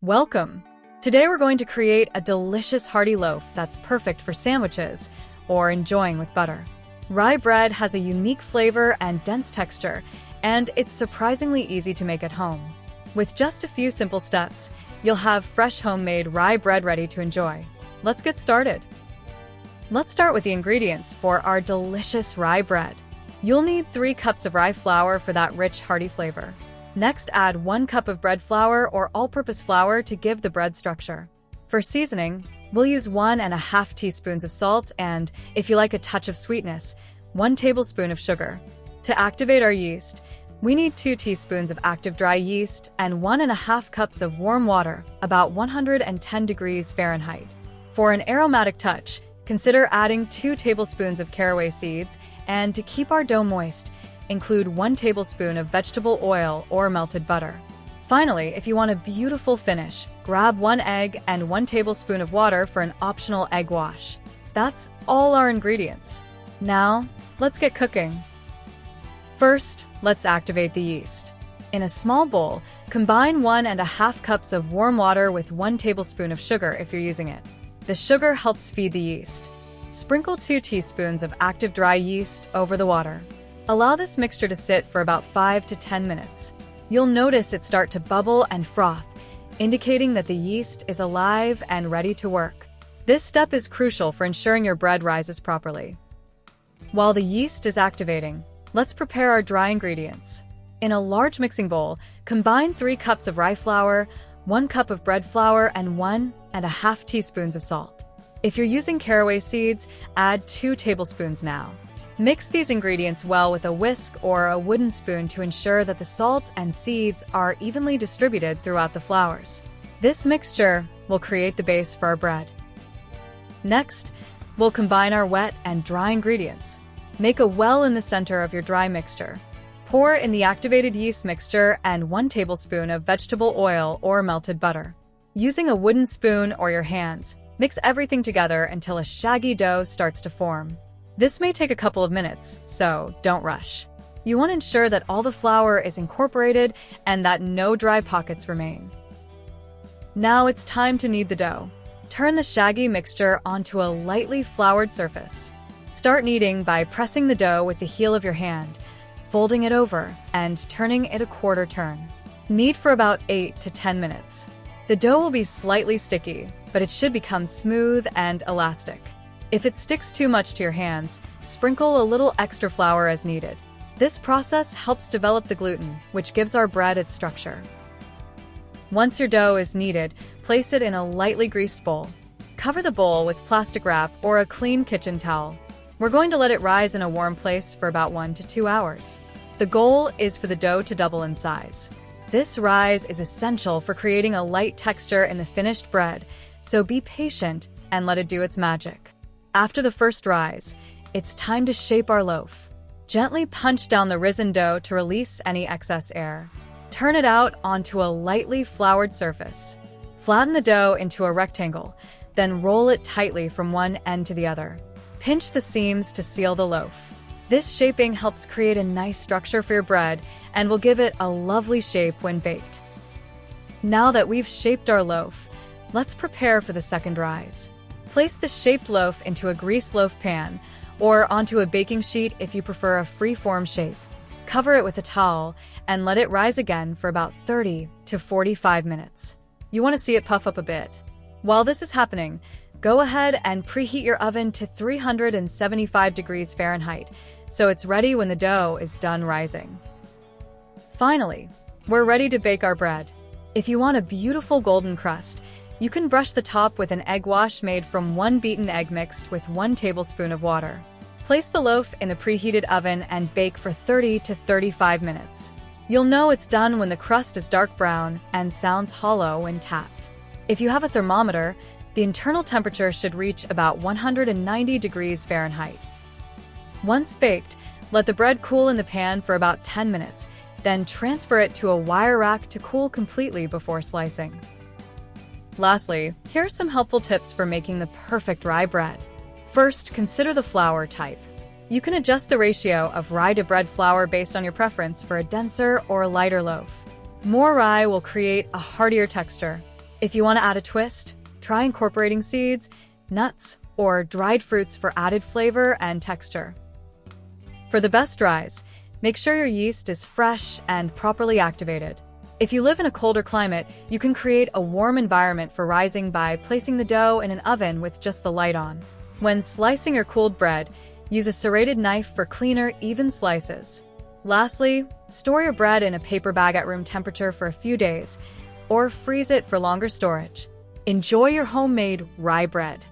Welcome! Today we're going to create a delicious hearty loaf that's perfect for sandwiches or enjoying with butter. Rye bread has a unique flavor and dense texture, and it's surprisingly easy to make at home. With just a few simple steps, you'll have fresh homemade rye bread ready to enjoy. Let's get started. Let's start with the ingredients for our delicious rye bread. You'll need 3 cups of rye flour for that rich, hearty flavor. Next, add 1 cup of bread flour or all-purpose flour to give the bread structure. For seasoning, we'll use 1.5 teaspoons of salt and, if you like a touch of sweetness, 1 tablespoon of sugar. To activate our yeast, we need 2 teaspoons of active dry yeast and 1.5 cups of warm water, about 110 degrees Fahrenheit. For an aromatic touch, consider adding 2 tablespoons of caraway seeds, and to keep our dough moist, include 1 tablespoon of vegetable oil or melted butter. Finally, if you want a beautiful finish, grab 1 egg and 1 tablespoon of water for an optional egg wash. That's all our ingredients. Now, let's get cooking. First, let's activate the yeast. In a small bowl, combine 1.5 cups of warm water with 1 tablespoon of sugar if you're using it. The sugar helps feed the yeast. Sprinkle 2 teaspoons of active dry yeast over the water. Allow this mixture to sit for about 5 to 10 minutes. You'll notice it start to bubble and froth, indicating that the yeast is alive and ready to work. This step is crucial for ensuring your bread rises properly. While the yeast is activating, let's prepare our dry ingredients. In a large mixing bowl, combine 3 cups of rye flour, 1 cup of bread flour, and 1.5 teaspoons of salt. If you're using caraway seeds, add 2 tablespoons now. Mix these ingredients well with a whisk or a wooden spoon to ensure that the salt and seeds are evenly distributed throughout the flours. This mixture will create the base for our bread. Next, we'll combine our wet and dry ingredients. Make a well in the center of your dry mixture. Pour in the activated yeast mixture and 1 tablespoon of vegetable oil or melted butter. Using a wooden spoon or your hands, mix everything together until a shaggy dough starts to form. This may take a couple of minutes, so don't rush. You want to ensure that all the flour is incorporated and that no dry pockets remain. Now it's time to knead the dough. Turn the shaggy mixture onto a lightly floured surface. Start kneading by pressing the dough with the heel of your hand, folding it over, and turning it a quarter turn. Knead for about 8 to 10 minutes. The dough will be slightly sticky, but it should become smooth and elastic. If it sticks too much to your hands, sprinkle a little extra flour as needed. This process helps develop the gluten, which gives our bread its structure. Once your dough is kneaded, place it in a lightly greased bowl. Cover the bowl with plastic wrap or a clean kitchen towel. We're going to let it rise in a warm place for about 1 to 2 hours. The goal is for the dough to double in size. This rise is essential for creating a light texture in the finished bread, so be patient and let it do its magic. After the first rise, it's time to shape our loaf. Gently punch down the risen dough to release any excess air. Turn it out onto a lightly floured surface. Flatten the dough into a rectangle, then roll it tightly from one end to the other. Pinch the seams to seal the loaf. This shaping helps create a nice structure for your bread and will give it a lovely shape when baked. Now that we've shaped our loaf, let's prepare for the second rise. Place the shaped loaf into a greased loaf pan or onto a baking sheet if you prefer a free-form shape. Cover it with a towel and let it rise again for about 30 to 45 minutes. You want to see it puff up a bit. While this is happening, go ahead and preheat your oven to 375 degrees Fahrenheit so it's ready when the dough is done rising. Finally, we're ready to bake our bread. If you want a beautiful golden crust, you can brush the top with an egg wash made from 1 beaten egg mixed with 1 tablespoon of water. Place the loaf in the preheated oven and bake for 30 to 35 minutes. You'll know it's done when the crust is dark brown and sounds hollow when tapped. If you have a thermometer, the internal temperature should reach about 190 degrees Fahrenheit. Once baked, let the bread cool in the pan for about 10 minutes, then transfer it to a wire rack to cool completely before slicing. Lastly, here are some helpful tips for making the perfect rye bread. First, consider the flour type. You can adjust the ratio of rye to bread flour based on your preference for a denser or lighter loaf. More rye will create a heartier texture. If you want to add a twist, try incorporating seeds, nuts, or dried fruits for added flavor and texture. For the best rise, make sure your yeast is fresh and properly activated. If you live in a colder climate, you can create a warm environment for rising by placing the dough in an oven with just the light on. When slicing your cooled bread, use a serrated knife for cleaner, even slices. Lastly, store your bread in a paper bag at room temperature for a few days, or freeze it for longer storage. Enjoy your homemade rye bread.